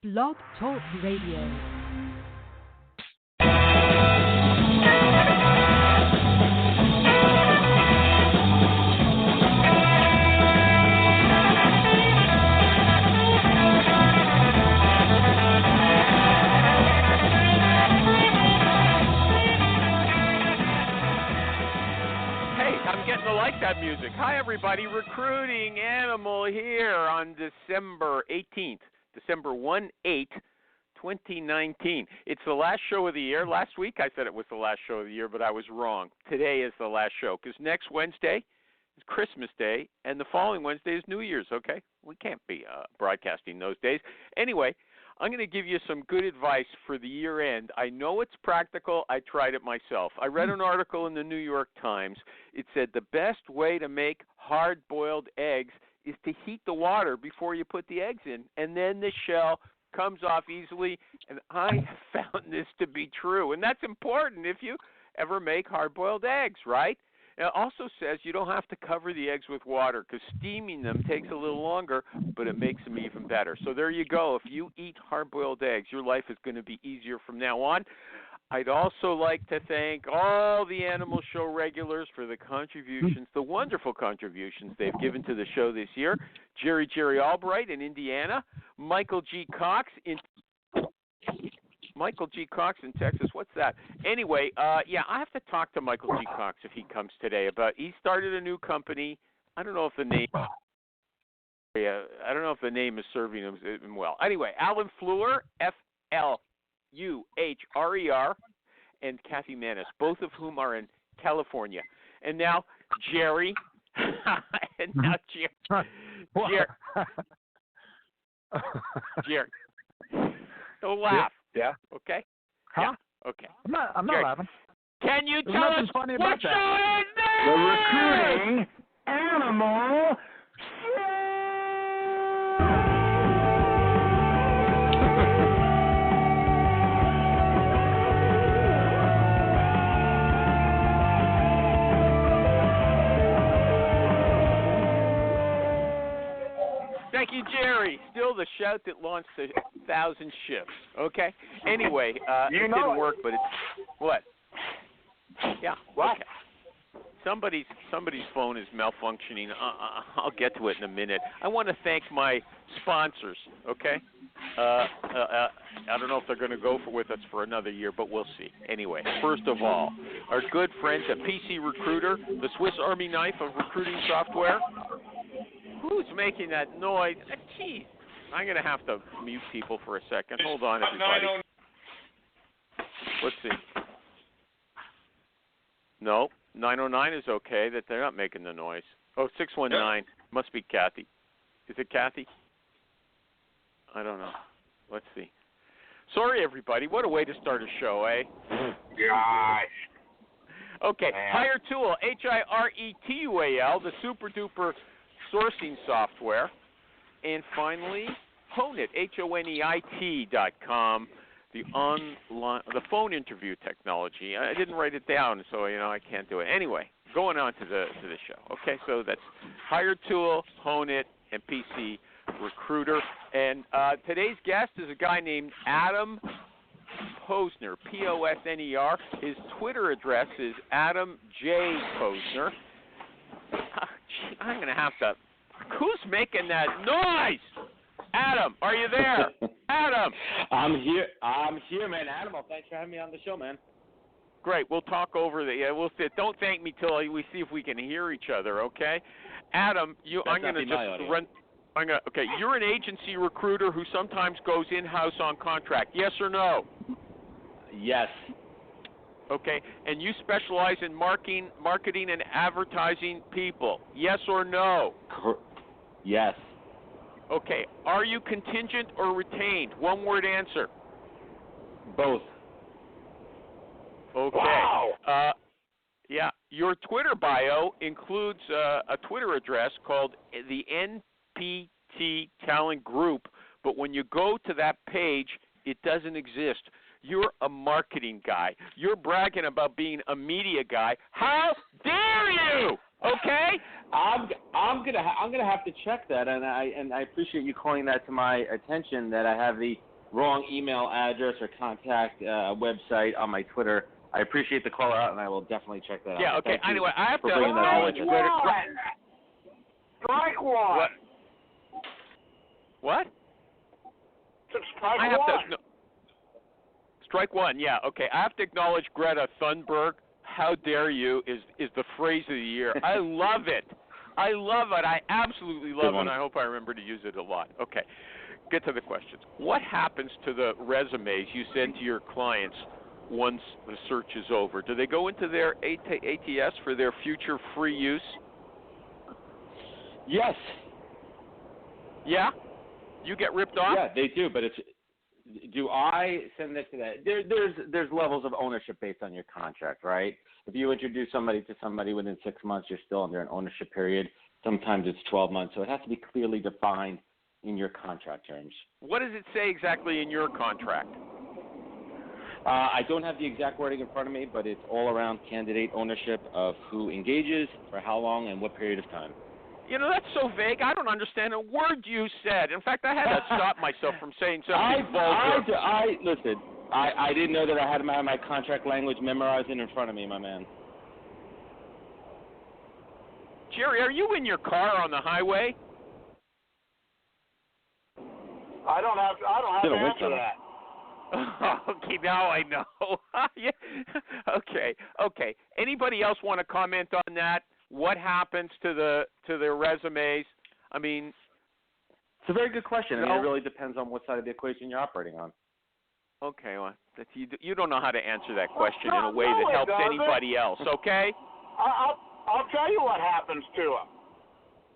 Blog Talk Radio. That music. Hi, everybody. Recruiting Animal here on December 18th, December 1/8, 2019. It's the last show of the year. Last week I said it was the last show of the year, but I was wrong. Today is the last show because next Wednesday is Christmas Day, and the following Wednesday is New Year's, okay? We can't be broadcasting those days. Anyway, I'm going to give you some good advice for the year end. I know it's practical. I tried it myself. I read an article in the New York Times. It said the best way to make hard-boiled eggs is to heat the water before you put the eggs in, and then the shell comes off easily. And I have found this to be true, and that's important if you ever make hard-boiled eggs, right? It also says you don't have to cover the eggs with water because steaming them takes a little longer, but it makes them even better. So there you go. If you eat hard-boiled eggs, your life is going to be easier from now on. I'd also like to thank all the Animal Show regulars for the contributions, the wonderful contributions they've given to the show this year. Jerry Albright in Indiana, Michael G. Cox in Texas. What's that? Anyway, I have to talk to Michael G. Cox if he comes today. He started a new company. I don't know if the name is serving him well. Anyway, Alan Fleur, F-L-U-H-R-E-R, and Kathy Manis, both of whom are in California. And now Jerry. Jerry. Don't laugh. Yeah. Okay. Huh? Yeah. Okay. I'm not laughing. Can you There's tell nothing us funny what about show that. is this? The Recruiting Animal Thank you, Jerry. Still the shout that launched 1,000 ships. Okay. Anyway, it didn't work, but it's what? Yeah. What? Okay. Somebody's phone is malfunctioning. I'll get to it in a minute. I want to thank my sponsors. Okay. I don't know if they're going to go with us for another year, but we'll see. Anyway, first of all, our good friends at PC Recruiter, the Swiss Army knife of recruiting software. Who's making that noise? Jeez. I'm going to have to mute people for a second. Hold on, everybody. Let's see. No, 909 is okay that they're not making the noise. Oh, 619. Must be Kathy. Is it Kathy? I don't know. Let's see. Sorry, everybody. What a way to start a show, eh? Gosh. Okay. HireTool, HireTual, the super-duper sourcing software. And finally, Honeit, HONEIT.com, the phone interview technology. I didn't write it down, so I can't do it. Anyway, going on to the show. Okay, so that's HireTool, Honeit, and PC Recruiter. And today's guest is a guy named Adam Posner, Posner. His Twitter address is Adam J. Posner. I'm going to have to. Who's making that noise? Adam, are you there? Adam. I'm here, man. Adam, thanks for having me on the show, man. Great. We'll talk over the. We'll see. Don't thank me till we see if we can hear each other. Okay, Adam. I'm going to just run. Okay. You're an agency recruiter who sometimes goes in-house on contract. Yes or no? Yes. Okay, and you specialize in marketing and advertising people. Yes or no? Yes. Okay, are you contingent or retained? One-word answer. Both. Okay. Wow. Your Twitter bio includes a Twitter address called the NPT Talent Group, but when you go to that page, it doesn't exist. You're a marketing guy. You're bragging about being a media guy. How dare you? Okay? I'm gonna have to check that, and I appreciate you calling that to my attention that I have the wrong email address or contact website on my Twitter. I appreciate the call out, and I will definitely check that out. Yeah, okay. Thank you Anyway, I have to for bringing that acknowledge attention. Strike one. What? Strike I have one. to. Strike one, yeah, okay. I have to acknowledge Greta Thunberg. How dare you is the phrase of the year. I love it. I love it. I absolutely love it, and I hope I remember to use it a lot. Okay, get to the questions. What happens to the resumes you send to your clients once the search is over? Do they go into their ATS for their future free use? Yes. Yeah? You get ripped off? Yeah, they do, but do I send this to that? There's levels of ownership based on your contract, right? If you introduce somebody to somebody within 6 months, you're still under an ownership period. Sometimes it's 12 months, so it has to be clearly defined in your contract terms. What does it say exactly in your contract? I don't have the exact wording in front of me, but it's all around candidate ownership of who engages, for how long, and what period of time. You know, that's so vague. I don't understand a word you said. In fact, I had to stop myself from saying something vulgar. Listen, I didn't know that I had my contract language memorized in front of me, my man. Jerry, are you in your car on the highway? I don't have to answer that. Okay, now I know. Yeah. Okay. Anybody else want to comment on that? What happens to their resumes? I mean, it's a very good question. I mean, it really depends on what side of the equation you're operating on. Okay, well, you don't know how to answer that question in a way that helps anybody else. Okay? I'll tell you what happens to them.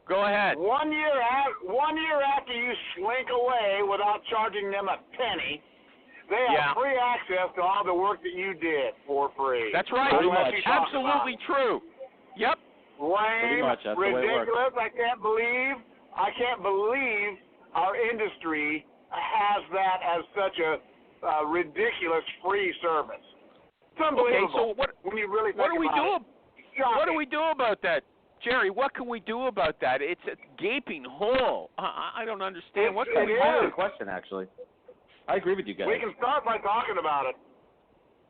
Go ahead. 1 year after you slink away without charging them a penny, they have free access to all the work that you did for free. That's right. Absolutely true. Yep. Lame, ridiculous. I can't believe our industry has that as such a ridiculous free service. It's unbelievable. Okay, so when you really what do we do? Shocking. What do we do about that, Jerry? What can we do about that? It's a gaping hole. I don't understand. What can we do? That's a good question, actually. I agree with you guys. We can start by talking about it.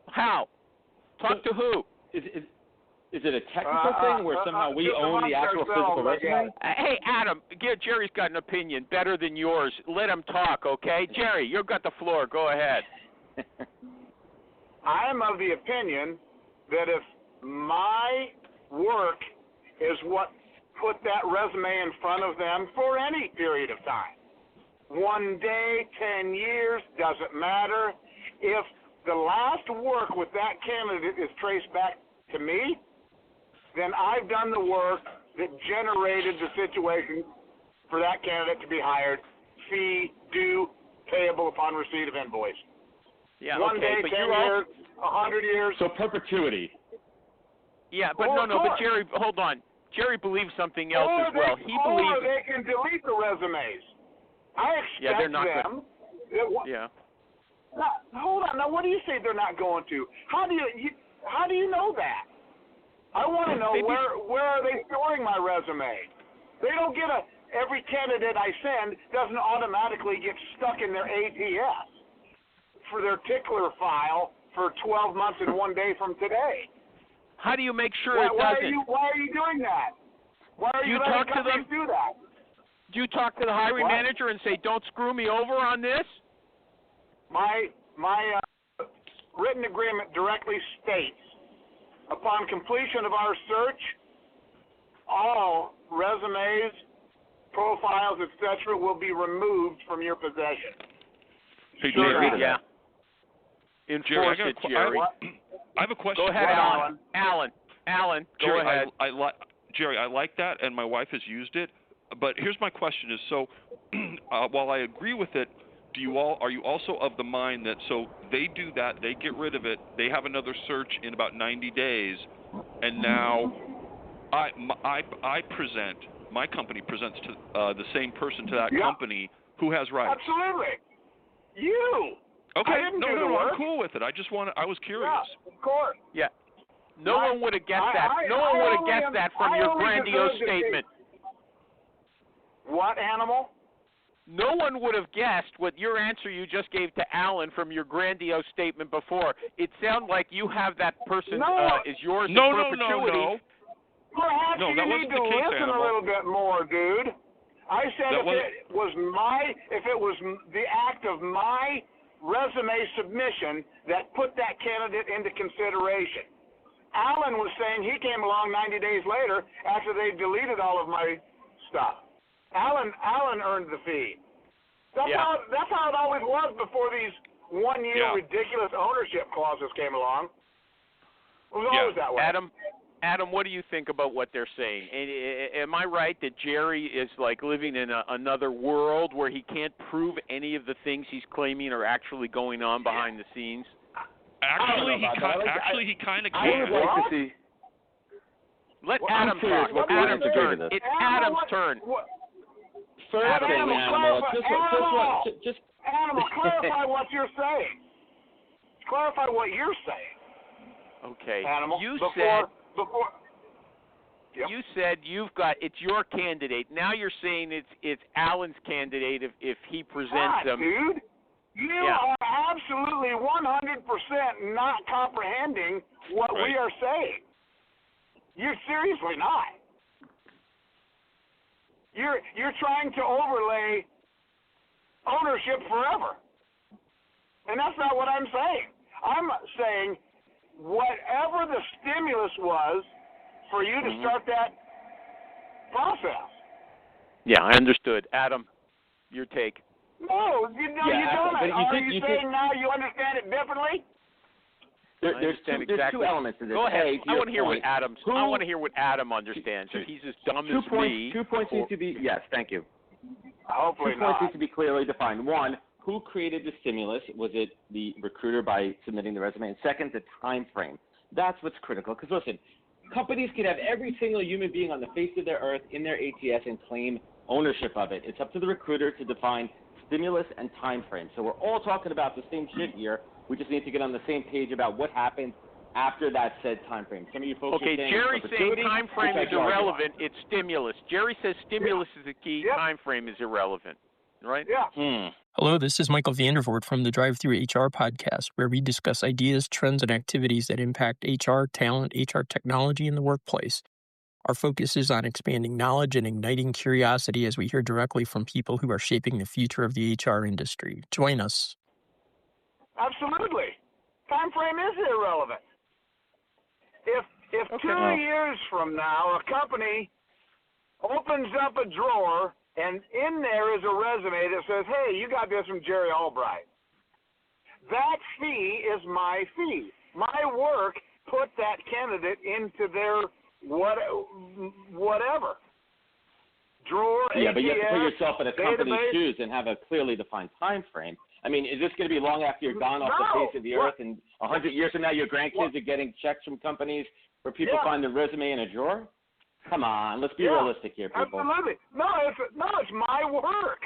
How? Talk to who? Is it a technical thing where somehow we own the actual physical resume? Hey, Adam, Jerry's got an opinion better than yours. Let him talk, okay? Jerry, you've got the floor. Go ahead. I am of the opinion that if my work is what put that resume in front of them for any period of time, 1 day, 10 years, doesn't matter. If the last work with that candidate is traced back to me, then I've done the work that generated the situation for that candidate to be hired, fee due, payable upon receipt of invoice. Yeah, 1 day, 10 years, 100 years. So perpetuity. Yeah, but but Jerry, hold on. Jerry believes something else as well. He believes they can delete the resumes. I expect they're not them. Yeah. Now, hold on. Now, what do you say they're not going to? How do you know that? I want to know where are they storing my resume? They don't get every candidate I send doesn't automatically get stuck in their ATS for their tickler file for 12 months and 1 day from today. How do you make sure it doesn't? Why are you doing that? Why are you letting companies do that? Do you talk to the hiring manager and say, "Don't screw me over on this"? My written agreement directly states, upon completion of our search, all resumes, profiles, etc., will be removed from your possession. Hey, Jerry. Yeah. Enforce it, Jerry. I have a question. Go ahead, Alan. Go ahead. Jerry, I like that, and my wife has used it. But here's my question: is so, while I agree with it, are you also of the mind that so they do that, they get rid of it, they have another search in about 90 days, and now my company presents to the same person to that company who has rights. Absolutely. You. Okay. No, I'm cool with it. I was curious. Yeah, of course. Yeah. No one would have guessed that. No one would have guessed that from your grandiose statement. What animal? no one would have guessed what your answer you just gave to Alan from your grandiose statement before. It sounded like you have that person is yours in perpetuity. Perhaps No, you that need wasn't to the case, listen Animal. a little bit more, dude. I said if it was the act of my resume submission that put that candidate into consideration. Alan was saying he came along 90 days later after they deleted all of my stuff. Alan earned the fee. That's how it always was before these 1 year ridiculous ownership clauses came along. It was always that way. Adam, what do you think about what they're saying? Am I right that Jerry is like living in another world where he can't prove any of the things he's claiming are actually going on behind the scenes? Actually, he kind of can. I would like to see. Let Adam talk. Adam's turn. It's Adam's turn. First thing, Animal. Just Animal, clarify what you're saying. Clarify what you're saying. Okay. Animal. You said it's your candidate. Now you're saying it's Alan's candidate if he presents them. Dude. You are absolutely 100% not comprehending what we are saying. You're seriously not. You're trying to overlay ownership forever. And that's not what I'm saying. I'm saying whatever the stimulus was for you to start that process. Yeah, I understood. Adam, your take. No, you don't. Are you saying now you understand it differently? There's two elements to this. Go ahead. I want to hear what Adam understands. If he's as dumb as me. 2 points need to be thank you. Hopefully 2 points need to be clearly defined. One, who created the stimulus? Was it the recruiter by submitting the resume? And second, the time frame. That's what's critical. Because listen, companies can have every single human being on the face of their earth in their ATS and claim ownership of it. It's up to the recruiter to define stimulus and time frame. So we're all talking about the same shit here. We just need to get on the same page about what happened after that said time frame. Some of you folks are saying Jerry's saying time frame is irrelevant. It's stimulus. Jerry says stimulus is the key. Time frame is irrelevant. Right? Yeah. Hello, this is Michael Vandervoort from the Drive-Thru HR podcast, where we discuss ideas, trends, and activities that impact HR, talent, HR technology, and the workplace. Our focus is on expanding knowledge and igniting curiosity as we hear directly from people who are shaping the future of the HR industry. Join us. Absolutely. Time frame is irrelevant. If 2 years from now a company opens up a drawer and in there is a resume that says, hey, you got this from Jerry Albright, that fee is my fee. My work put that candidate into their whatever. Drawer, yeah, ATS, but you have to put yourself in a company's database. shoes and have a clearly defined time frame. I mean, is this going to be long after you're gone off the face of the earth, and 100 years from now your grandkids are getting checks from companies where people find the resume in a drawer? Come on, let's be realistic here, people. Absolutely. No, it's my work.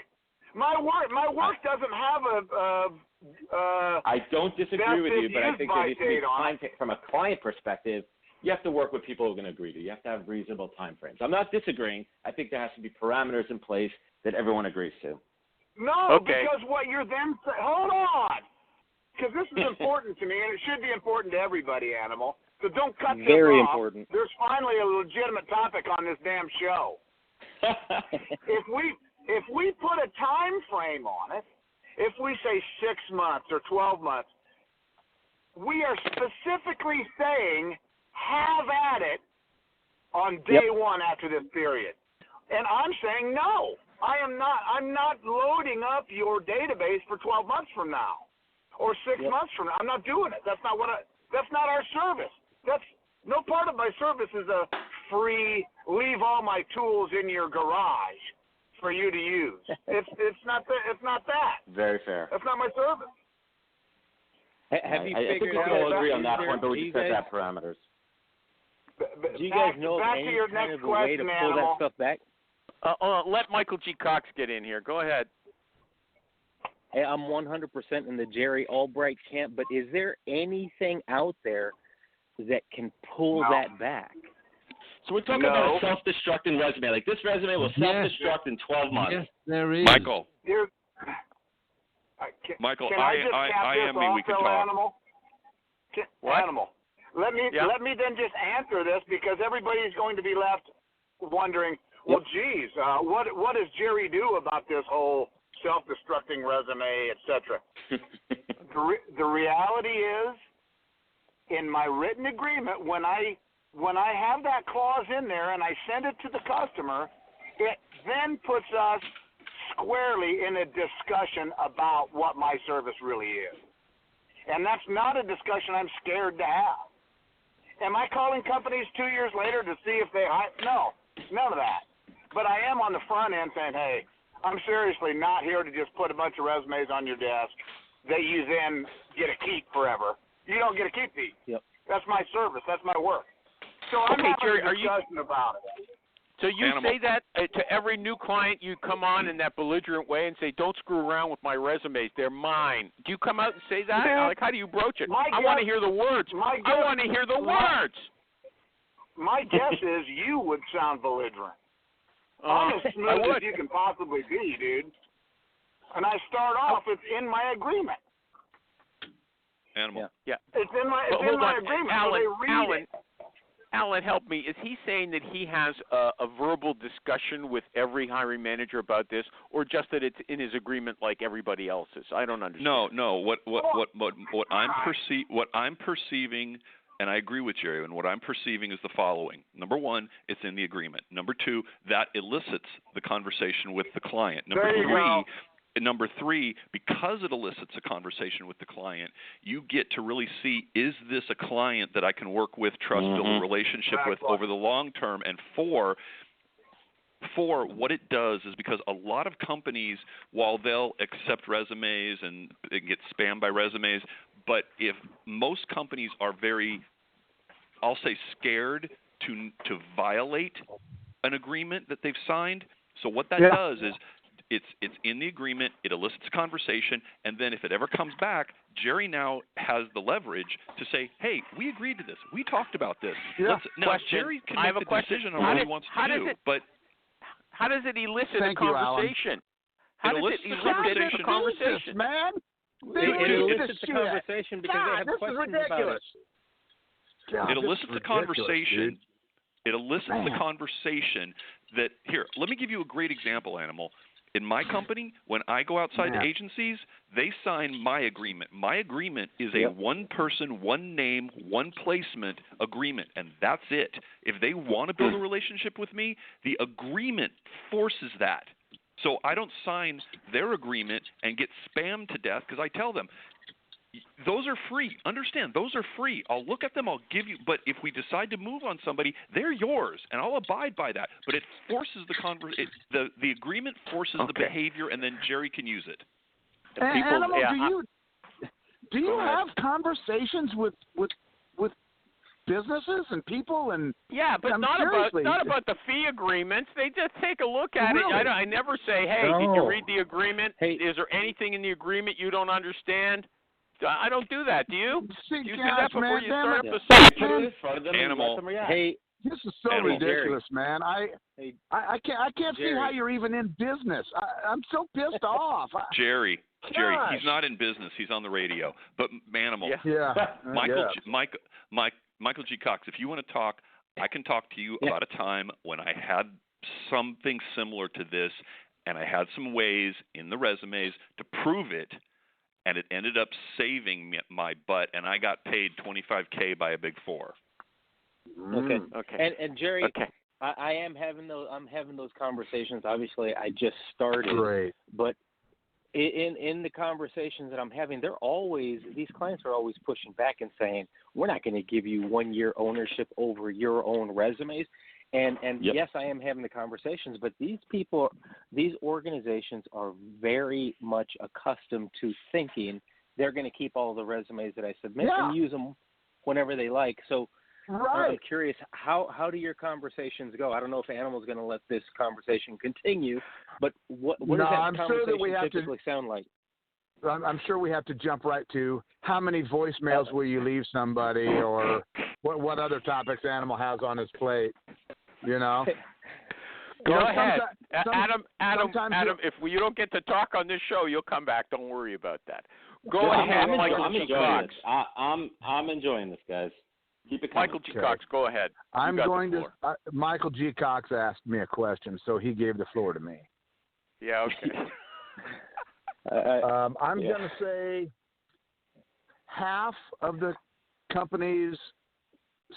My work doesn't have a I don't disagree with you, but I think there needs to be time from a client perspective. You have to work with people who are going to agree to. You have to have reasonable time frames. I'm not disagreeing. I think there has to be parameters in place that everyone agrees to. No, because what you're then hold on, because this is important to me, and it should be important to everybody, Animal. So don't cut this off. Very important. There's finally a legitimate topic on this damn show. If we put a time frame on it, if we say 6 months or 12 months, we are specifically saying have at it on day one after this period. And I'm saying no. I'm not loading up your database for 12 months from now or 6 months from now. I'm not doing it. That's not our service. That's no part of my service is a free leave all my tools in your garage for you to use. It's not that. Very fair. That's not my service. Have you I think figured we can out? all agree on that point, but we just set that parameters. Do you guys know back any to your kind next of a way to question, pull Animal. that stuff back? Let Michael G. Cox get in here. Go ahead. Hey, I'm 100% in the Jerry Albright camp, but is there anything out there that can pull that back? So we're talking about a self-destructing resume. Like this resume will self-destruct in 12 months. Yes, there is. Michael, Here, Michael, can I just cap this IM me. off, We can though, talk. Animal? What? Animal. Let me then just answer this, because everybody's going to be left wondering, well, geez, what does Jerry do about this whole self-destructing resume, etc.? The reality is, in my written agreement, when I have that clause in there and I send it to the customer, it then puts us squarely in a discussion about what my service really is. And that's not a discussion I'm scared to have. Am I calling companies 2 years later to see if they hire? No, none of that. But I am on the front end saying, hey, I'm seriously not here to just put a bunch of resumes on your desk that you then get a keep forever. You don't get a keep these. Yep. That's my service. That's my work. So I'm having Jerry, a discussion about it. So you say that to every new client you come on in that belligerent way and say, don't screw around with my resumes. They're mine. Do you come out and say that? Yeah. Like, how do you broach it? I want to hear the words. I want to hear the words. My guess is you would sound belligerent. I'm as smooth as you can possibly be, dude. And I start off, it's in my agreement. Animal. Yeah. It's in my agreement. Alan, so they read it. Alan, help me. Is he saying that he has a verbal discussion with every hiring manager about this, or just that it's in his agreement like everybody else's? I don't understand. No. What I'm perceiving, and I agree with Jerry, and what I'm perceiving is the following. Number one, it's in the agreement. Number two, that elicits the conversation with the client. Number three, because it elicits a conversation with the client, you get to really see, is this a client that I can work with, trust, build a relationship with over the long term? And four, what it does is, because a lot of companies, while they'll accept resumes and get spammed by resumes, but if most companies are very, I'll say, scared to violate an agreement that they've signed. So what that does is, it's in the agreement, it elicits a conversation, and then if it ever comes back, Jerry now has the leverage to say, hey, we agreed to this. We talked about this. Yeah. Now, Jerry can make the decision on what he wants to do. But how does it elicit a conversation? How does it elicit a conversation? Man, it elicits a conversation because they have questions about it. God, it elicits a conversation. It elicits the conversation that, here, let me give you a great example, Animal. In my company, when I go outside to agencies, they sign my agreement. My agreement is a one-person, one-name, one-placement agreement, and that's it. If they want to build a relationship with me, the agreement forces that. So I don't sign their agreement and get spammed to death, because I tell them, those are free. Understand, those are free. I'll look at them, I'll give you, but if we decide to move on somebody, they're yours, and I'll abide by that. But it forces the agreement forces the behavior, and then Jerry can use it. Animal, do you have conversations with businesses and people and but not about the fee agreements. They just take a look at it. I never say, hey, did you read the agreement? Is there anything in the agreement you don't understand? I don't do that. Do you? Do you do that before you start up a session? Animal. Hey, this is so ridiculous, man. I can't see how you're even in business. I'm so pissed off. Jerry, he's not in business. He's on the radio. But Animal. Michael G. Cox, if you want to talk, I can talk to you about a time when I had something similar to this, and I had some ways in the resumes to prove it. And it ended up saving my butt, and I got paid $25K by a Big Four. Okay. And Jerry, I'm having those conversations. Obviously, I just started, but in the conversations that I'm having, these clients are always pushing back and saying, we're not going to give you 1 year ownership over your own resumes. And yes, I am having the conversations, but these organizations are very much accustomed to thinking they're going to keep all the resumes that I submit and use them whenever they like. So I'm curious, how do your conversations go? I don't know if Animal's going to let this conversation continue, but what does that conversation typically sound like? I'm sure we have to jump right to how many voicemails will you leave somebody, or what other topics Animal has on his plate, you know? Go ahead. Adam, if you don't get to talk on this show, you'll come back. Don't worry about that. Go ahead, Michael G. Cox. I'm enjoying this, guys. Keep it coming. Michael G. Cox, go ahead. Michael G. Cox asked me a question, so he gave the floor to me. Yeah, okay. I'm going to say half of the companies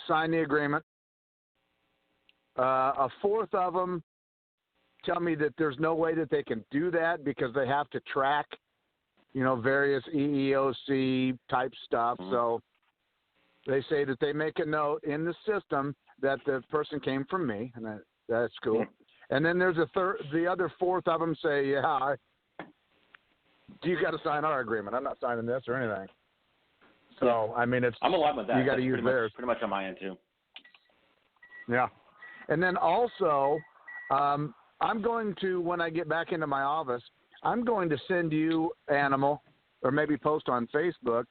sign the agreement. A fourth of them tell me that there's no way that they can do that because they have to track, various EEOC type stuff. Mm-hmm. So they say that they make a note in the system that the person came from me, and that's cool. And then there's the other fourth of them say, you got to sign our agreement. I'm not signing this or anything. So, I'm aligned with that. You got to use theirs. Pretty much on my end, too. Yeah. And then also, I'm going to, when I get back into my office, I'm going to send you, Animal, or maybe post on Facebook,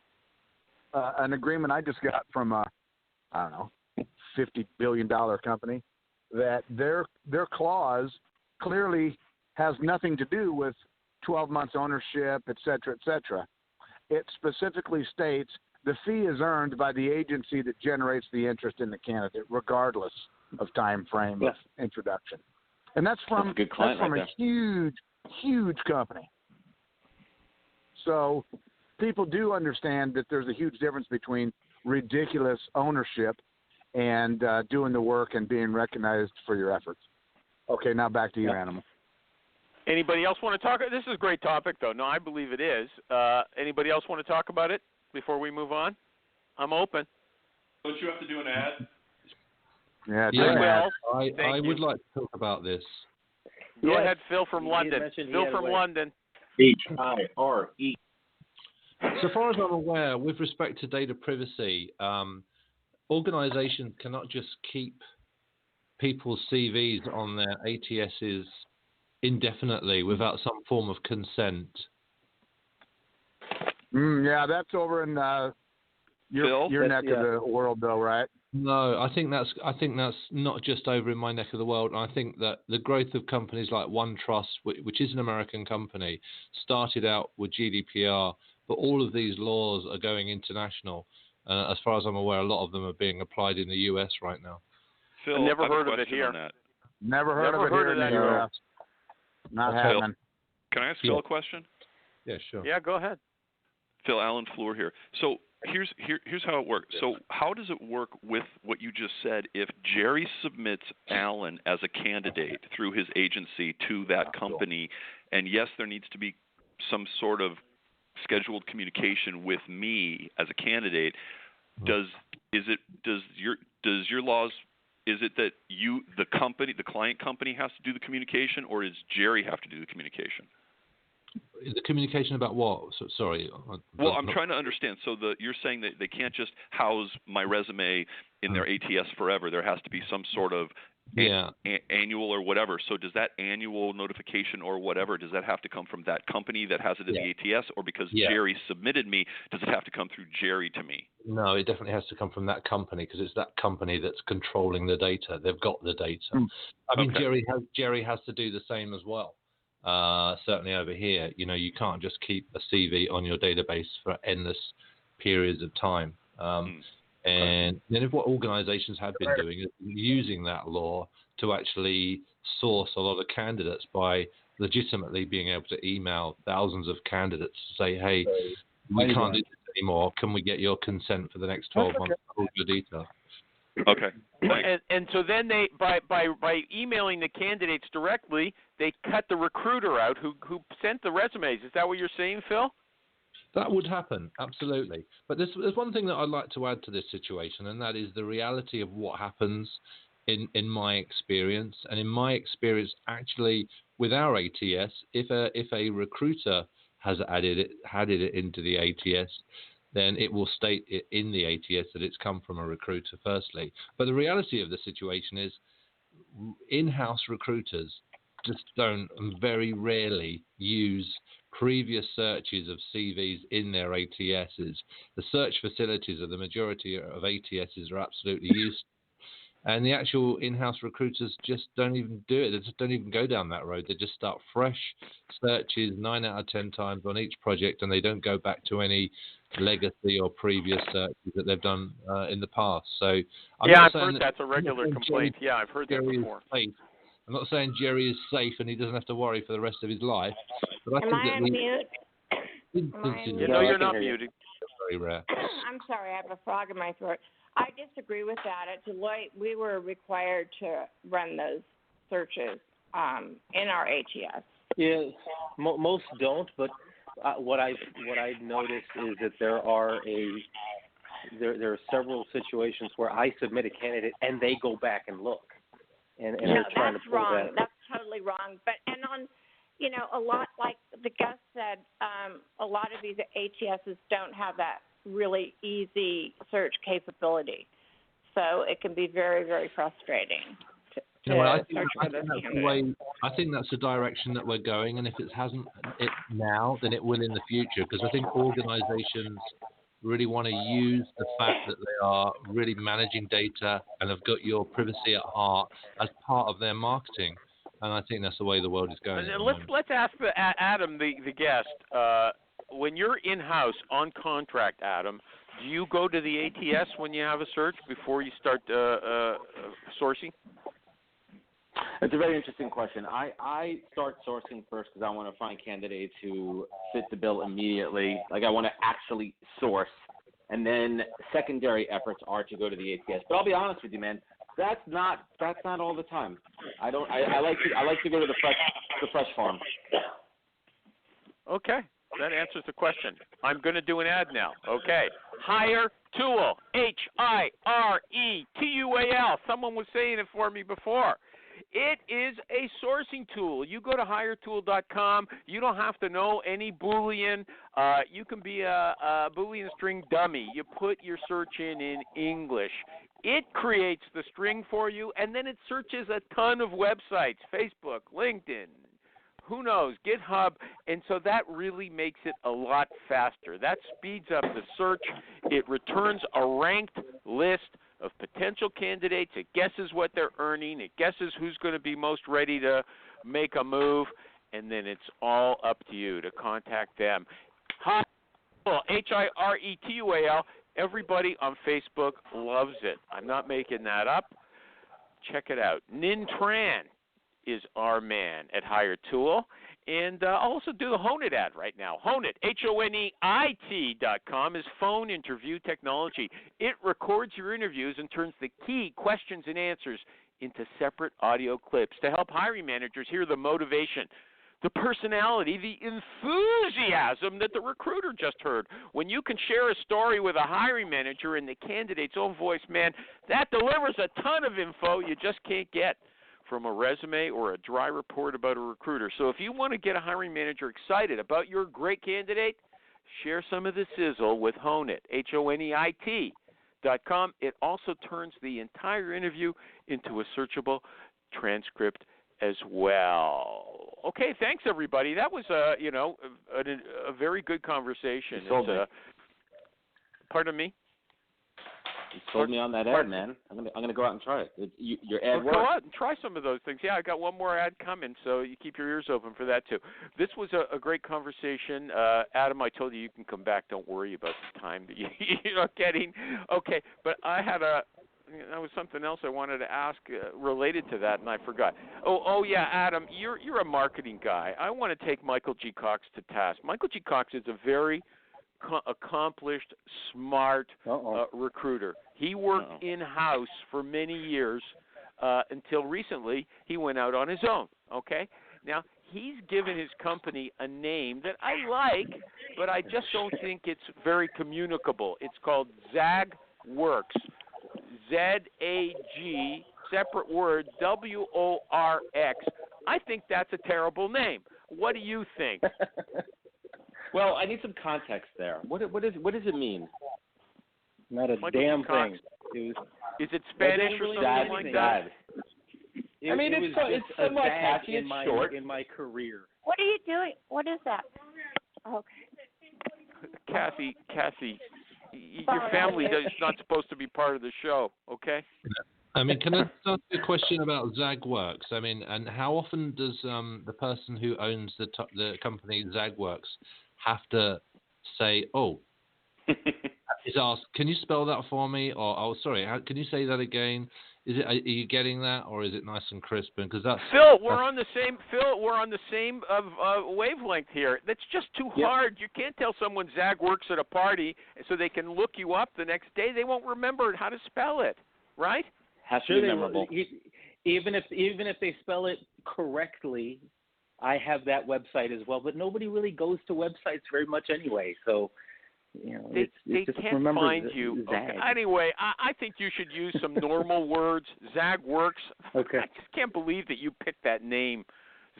an agreement I just got from a, $50 billion company, that their clause clearly has nothing to do with 12 months ownership, et cetera, et cetera. It specifically states the fee is earned by the agency that generates the interest in the candidate, regardless of time frame of introduction. And that's from a huge, huge company. So people do understand that there's a huge difference between ridiculous ownership and doing the work and being recognized for your efforts. Okay, now back to you, Animal. Anybody else want to talk? This is a great topic, though. No, I believe it is. Anybody else want to talk about it before we move on? I'm open. Don't you have to do an ad? Yeah, I would like to talk about this. Go ahead, Phil from London. Phil from London. HIRE. So far as I'm aware, with respect to data privacy, organizations cannot just keep people's CVs on their ATSs indefinitely without some form of consent. That's over in your neck of the world, though, right? No, I think that's not just over in my neck of the world. I think that the growth of companies like OneTrust, which is an American company, started out with GDPR, but all of these laws are going international. As far as I'm aware, a lot of them are being applied in the US right now. Phil, I've never heard of it here. Never heard of it here in the US. Not happening. Can I ask Phil a question? Yeah, sure. Yeah, go ahead. Phil, Alan Fleur here. So here's how it works. So how does it work with what you just said if Jerry submits Alan as a candidate through his agency to that company, and yes, there needs to be some sort of scheduled communication with me as a candidate, does your laws, is it that the client company has to do the communication, or does Jerry have to do the communication? The communication about what? Sorry. Well, I'm trying to understand. So you're saying that they can't just house my resume in their ATS forever. There has to be some sort of annual or whatever. So does that annual notification or whatever, does that have to come from that company that has it in the ATS, or because Jerry submitted me, does it have to come through Jerry to me? No, it definitely has to come from that company because it's that company that's controlling the data. They've got the data. I mean, Jerry has to do the same as well. Certainly over here, you can't just keep a CV on your database for endless periods of time. And then what organizations have been doing is using that law to actually source a lot of candidates by legitimately being able to email thousands of candidates to say, hey, we can't do this anymore. Can we get your consent for the next 12 months? All your details. Okay. And so then they, by emailing the candidates directly, they cut the recruiter out who sent the resumes. Is that what you're saying, Phil? That would happen, absolutely. But there's one thing that I'd like to add to this situation, and that is the reality of what happens in my experience. And in my experience, actually, with our ATS, if a recruiter has added it into the ATS, then it will state in the ATS that it's come from a recruiter, firstly. But the reality of the situation is in-house recruiters just don't and very rarely use previous searches of CVs in their ATSs. The search facilities of the majority of ATSs are absolutely useless. And the actual in-house recruiters just don't even do it. They just don't even go down that road. They just start fresh searches 9 out of 10 times on each project, and they don't go back to any legacy or previous searches that they've done in the past. So I've heard that's a regular complaint. I've heard that before. I'm not saying Jerry is safe and he doesn't have to worry for the rest of his life. But I Am I on mute? You're not muted. Very rare. I'm sorry, I have a frog in my throat. I disagree with that. At Deloitte, we were required to run those searches in our ATS. Yeah, most don't, but what I've noticed is that there are several situations where I submit a candidate and they go back and look, and no, are trying that's to pull wrong. that. That's totally wrong. But on, a lot like the guest said, a lot of these ATSs don't have that really easy search capability, so it can be very, very frustrating. I think that's the direction that we're going, and if it hasn't it now, then it will in the future, because I think organizations really want to use the fact that they are really managing data and have got your privacy at heart as part of their marketing, and I think that's the way the world is going. Let's ask Adam, the guest, when you're in-house on contract, Adam, do you go to the ATS when you have a search before you start sourcing? It's a very interesting question. I start sourcing first because I want to find candidates who fit the bill immediately. Like, I want to actually source. And then secondary efforts are to go to the ATS. But I'll be honest with you, man, that's not all the time. I like to go to the fresh farm. Okay. That answers the question. I'm going to do an ad now. Okay. HireTool. HireTual. Someone was saying it for me before. It is a sourcing tool. You go to HireTool.com. You don't have to know any Boolean. You can be a Boolean string dummy. You put your search in English. It creates the string for you, and then it searches a ton of websites, Facebook, LinkedIn, who knows, GitHub, and so that really makes it a lot faster. That speeds up the search. It returns a ranked list of potential candidates. It guesses what they're earning. It guesses who's going to be most ready to make a move, and then it's all up to you to contact them. HireTual. Everybody on Facebook loves it. I'm not making that up. Check it out. Nin Tran is our man at HireTool. And I'll also do the Honeit ad right now. Honeit, HONEIT.com, is phone interview technology. It records your interviews and turns the key questions and answers into separate audio clips to help hiring managers hear the motivation, the personality, the enthusiasm that the recruiter just heard. When you can share a story with a hiring manager in the candidate's own voice, man, that delivers a ton of info you just can't get from a resume or a dry report about a recruiter. So if you want to get a hiring manager excited about your great candidate, share some of the sizzle with Honeit, HONEIT.com. It also turns the entire interview into a searchable transcript as well. Okay, thanks everybody. That was a very good conversation. Pardon me? You sold me on that ad, man. I'm gonna go out and try it. Your ad works. Go out and try some of those things. Yeah, I got one more ad coming, so you keep your ears open for that too. This was a great conversation. Adam, I told you can come back. Don't worry about the time that you're not getting. Okay, but that was something else I wanted to ask related to that, and I forgot. Oh yeah, Adam, you're a marketing guy. I want to take Michael G. Cox to task. Michael G. Cox is a very accomplished, smart recruiter. He worked in-house for many years until recently he went out on his own, okay? Now, he's given his company a name that I like, but I just don't think it's very communicable. It's called ZagWorks, Z-A-G, separate word, W-O-R-X. I think that's a terrible name. What do you think? Well, I need some context there. What does it mean? Not a damn thing. Is it Spanish or something like that? It's somewhat catchy. It's short. In my career. What are you doing? What is that? Okay. Kathy, your family is not supposed to be part of the show, okay? I mean, can I ask you a question about ZagWorks? I mean, and how often does the person who owns the company ZagWorks have to say, "Oh," is asked, "Can you spell that for me?" Or, "Oh, sorry, can you say that again?" Are you getting that, or is it nice and crisp? Because that's Phil, we're on the same wavelength here. That's just too hard. You can't tell someone Zag works at a party so they can look you up the next day. They won't remember how to spell it, right? Has to be memorable. Even if they spell it correctly, I have that website as well. But nobody really goes to websites very much anyway, so. They can't find you. Okay. Anyway, I think you should use some normal words. Zag works. Okay. I just can't believe that you picked that name.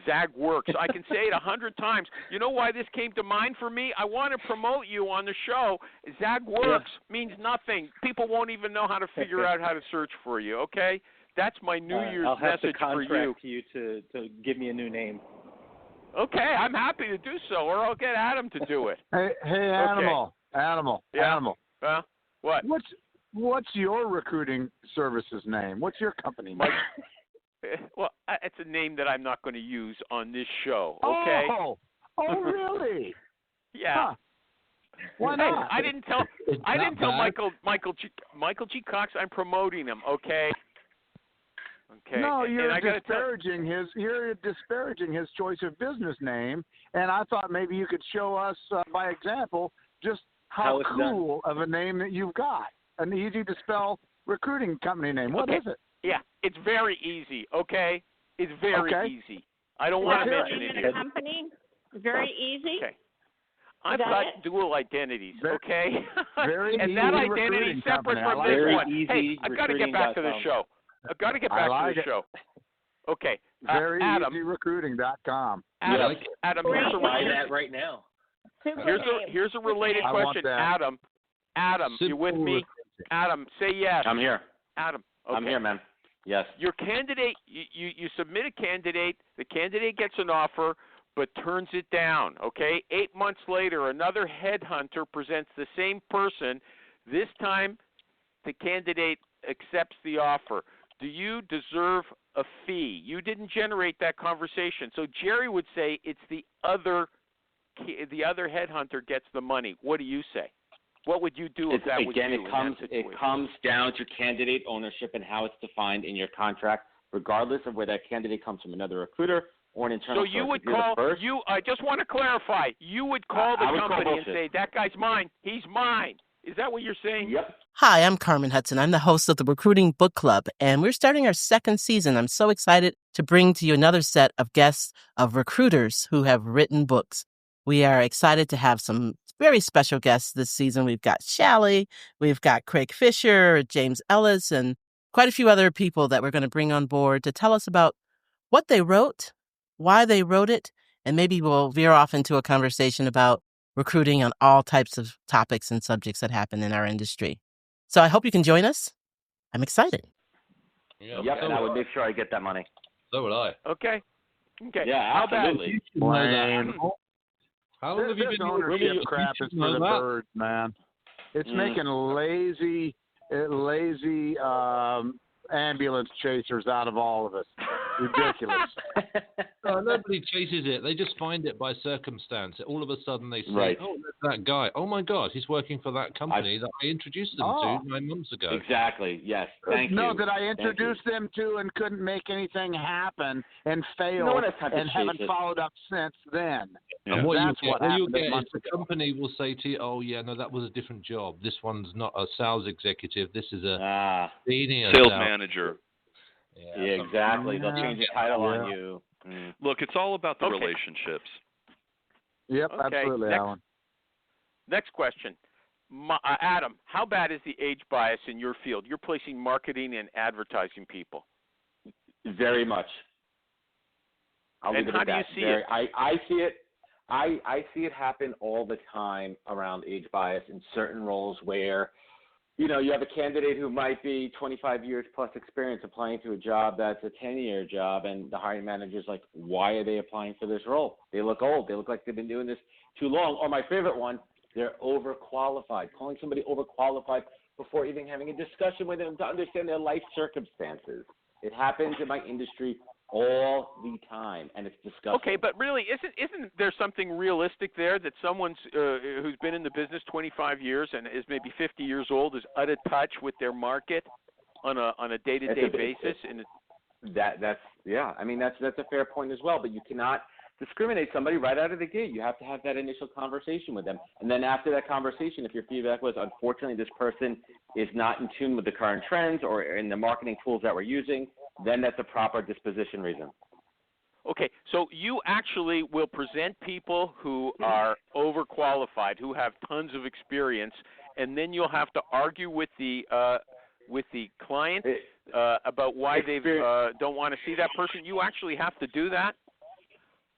Zag works. I can say it 100 times. You know why this came to mind for me? I want to promote you on the show. Zag works means nothing. People won't even know how to figure out how to search for you. Okay, that's my New Year's message for you. I'll have to contract you to give me a new name. Okay, I'm happy to do so, or I'll get Adam to do it. Hey, Animal. Animal. Well, what? What's your recruiting services name? What's your company name? Well, it's a name that I'm not going to use on this show. Okay. Oh really? Yeah. Huh. Why not? I didn't tell Michael G. Cox. I'm promoting him. Okay. Okay. No, you're disparaging his choice of business name, and I thought maybe you could show us by example just how cool of a name that you've got. An easy to spell recruiting company name. What is it? Yeah, it's very easy, okay? It's very easy. I don't want to mention it here. Company? Very easy? Okay. I've got dual identities, okay? Very and easy that identity is separate from this one. Hey, I've got to get back to the show. I've got to get back to the show. Okay. Adam. VeryEasyRecruiting.com. Adam, here's that right now. Here's a related question. Adam, you with me? Adam, say yes. I'm here. Adam, okay. I'm here, man. Yes. Your candidate, you submit a candidate. The candidate gets an offer, but turns it down. Okay. 8 months later, another headhunter presents the same person. This time, the candidate accepts the offer. Do you deserve a fee? You didn't generate that conversation. So Jerry would say it's the other headhunter gets the money. What do you say? What would you do if that was you? Again, it comes down to candidate ownership and how it's defined in your contract, regardless of where that candidate comes from, another recruiter or an internal. So you would call I just want to clarify. You would call the company and say, "That guy's mine. He's mine." Is that what you're saying? Yep. Hi, I'm Carmen Hudson. I'm the host of the Recruiting Book Club, and we're starting our second season. I'm so excited to bring to you another set of guests of recruiters who have written books. We are excited to have some very special guests this season. We've got Shally, we've got Craig Fisher, James Ellis, and quite a few other people that we're going to bring on board to tell us about what they wrote, why they wrote it, and maybe we'll veer off into a conversation about recruiting on all types of topics and subjects that happen in our industry. So I hope you can join us. I'm excited. Yep, and I would make sure I get that money. So would I. Okay. Yeah, absolutely. How long have you been ownership crap is for the birds, man. It's making lazy ambulance chasers out of all of us. Ridiculous. Nobody chases it. They just find it by circumstance. All of a sudden they say, "Oh, there's that guy. Oh my God, he's working for that company that I introduced them to 9 months ago." Exactly. Yes. Thank you. No, that I introduced them to and couldn't make anything happen and failed and haven't followed up since then. Yeah. And what you get is the company will say to you, "Oh yeah, no, that was a different job. This one's not a sales executive. This is a senior sales manager." Yeah, exactly. They'll change the title on you. Look, it's all about the relationships. Yep, absolutely, Alan. Next question. Adam, how bad is the age bias in your field? You're placing marketing and advertising people. Very much. And how do you see it? I see it. I see it happen all the time around age bias in certain roles where, you know, you have a candidate who might be 25 years plus experience applying to a job that's a 10-year job, and the hiring manager's like, why are they applying for this role? They look old. They look like they've been doing this too long. Or my favorite one, they're overqualified. Calling somebody overqualified before even having a discussion with them to understand their life circumstances. It happens in my industry all the time, and it's disgusting. Okay, but really, isn't there something realistic there that someone's who's been in the business 25 years and is maybe 50 years old is out of touch with their market on a day-to-day basis? That's a fair point as well. But you cannot discriminate somebody right out of the gate. You have to have that initial conversation with them, and then after that conversation, if your feedback was, unfortunately, this person is not in tune with the current trends or in the marketing tools that we're using, then that's a proper disposition reason. Okay, so you actually will present people who are overqualified, who have tons of experience, and then you'll have to argue with the client about why they don't want to see that person. You actually have to do that?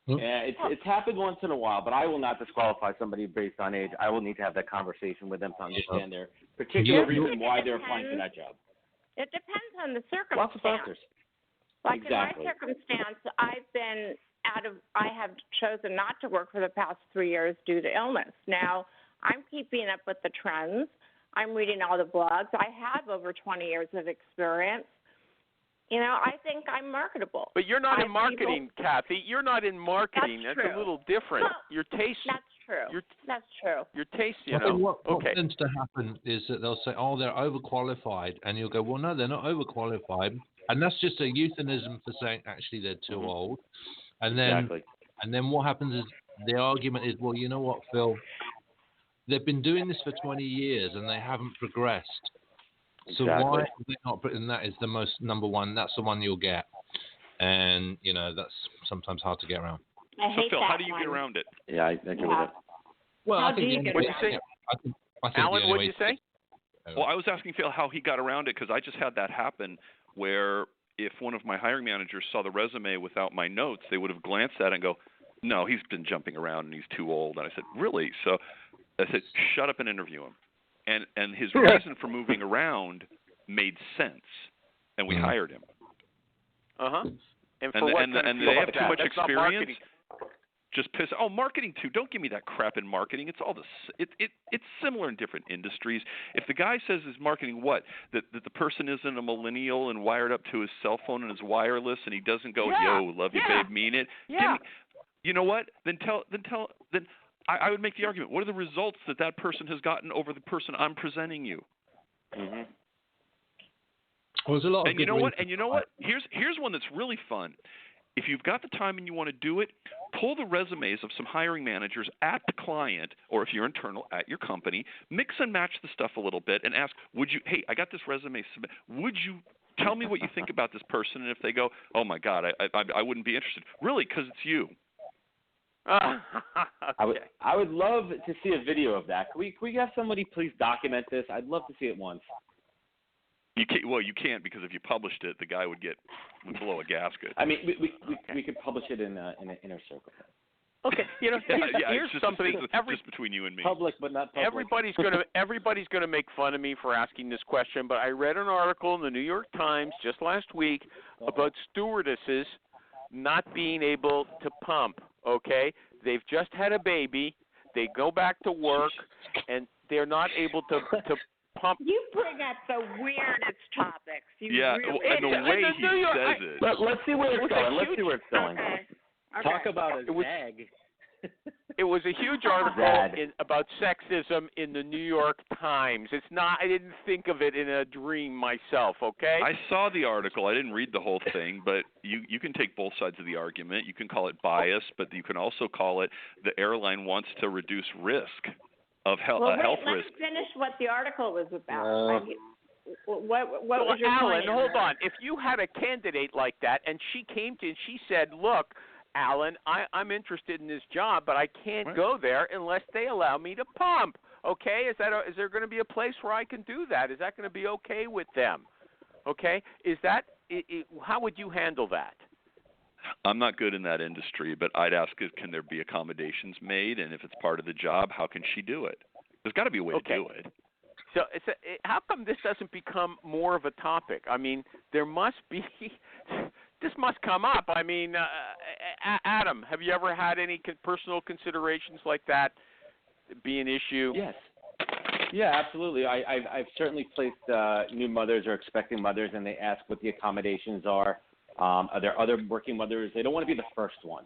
Yeah, it's happened once in a while, but I will not disqualify somebody based on age. I will need to have that conversation with them to understand their particular reason why they're applying for that job. It depends on the circumstance. Lots of factors. Like exactly. In my circumstance, I have chosen not to work for the past 3 years due to illness. Now, I'm keeping up with the trends. I'm reading all the blogs. I have over 20 years of experience. You know, I think I'm marketable. But you're not in marketing, Kathy. You're not in marketing. That's a true. little different. Well, your taste. That's true. That's true. Your taste, What tends to happen is that they'll say, oh, they're overqualified. And you'll go, well, no, they're not overqualified. And that's just a euphemism for saying, actually, they're too old. And then what happens is the argument is, well, you know what, Phil? They've been doing this for 20 years and they haven't progressed. So why are they not putting that as the most number one? That's the one you'll get. And, you know, that's sometimes hard to get around. I hate Phil, that how do you one. get around it? Yeah, I agree with it. Well, how I think do you get What'd you around say? I think Alan, what did you say? Well, I was asking Phil how he got around it because I just had that happen where if one of my hiring managers saw the resume without my notes, they would have glanced at it and go, no, he's been jumping around and he's too old. And I said, really? So I said, shut up and interview him. And his reason for moving around made sense, and we hired him. Uh-huh. And they have too much That's experience. Just piss. Oh, marketing too. Don't give me that crap in marketing. It's all it's similar in different industries. If the guy says his marketing that the person isn't a millennial and wired up to his cell phone and is wireless and he doesn't go, yo, love you, babe, mean it. Yeah. You know what? Then I would make the argument. What are the results that person has gotten over the person I'm presenting you? Mm-hmm. Well, there's a lot of and you know what? And you know what? Here's one that's really fun. If you've got the time and you want to do it, pull the resumes of some hiring managers at the client, or if you're internal at your company, mix and match the stuff a little bit, and ask, hey, I got this resume submit. Would you tell me what you think about this person? And if they go, oh my God, I wouldn't be interested. Really, because it's you. Okay. I would love to see a video of that. Can we have somebody please document this? I'd love to see it once. You can't. Well, you can't because if you published it, the guy would blow a gasket. I mean, we could publish it in an inner circle. Okay, you know, here's just, something. Just between you and me. Public, but not public. Everybody's gonna make fun of me for asking this question, but I read an article in the New York Times just last week about stewardesses not being able to pump. Okay, they've just had a baby, they go back to work, and they're not able to pump. You bring up the weirdest topics. And the way he says it. Let's see where it's going. Let's see where it's going. Okay. Talk about a zag. It was a huge article about sexism in the New York Times. It's not. I didn't think of it in a dream myself. Okay. I saw the article. I didn't read the whole thing, but you can take both sides of the argument. You can call it bias, but you can also call it the airline wants to reduce risk of health risk. Let me finish what the article was about. What was your Alan, point? hold on. If you had a candidate like that and she came to you and she said, look, Alan, I'm interested in this job, but I can't go there unless they allow me to pump. Okay, is there going to be a place where I can do that? Is that going to be okay with them? Okay, how would you handle that? I'm not good in that industry, but I'd ask, can there be accommodations made? And if it's part of the job, how can she do it? There's got to be a way to do it. So how come this doesn't become more of a topic? I mean, there must be – this must come up. I mean, Adam, have you ever had any personal considerations like that be an issue? Yes. Yeah, absolutely. I've certainly placed new mothers or expecting mothers, and they ask what the accommodations are. Are there other working mothers? They don't want to be the first one,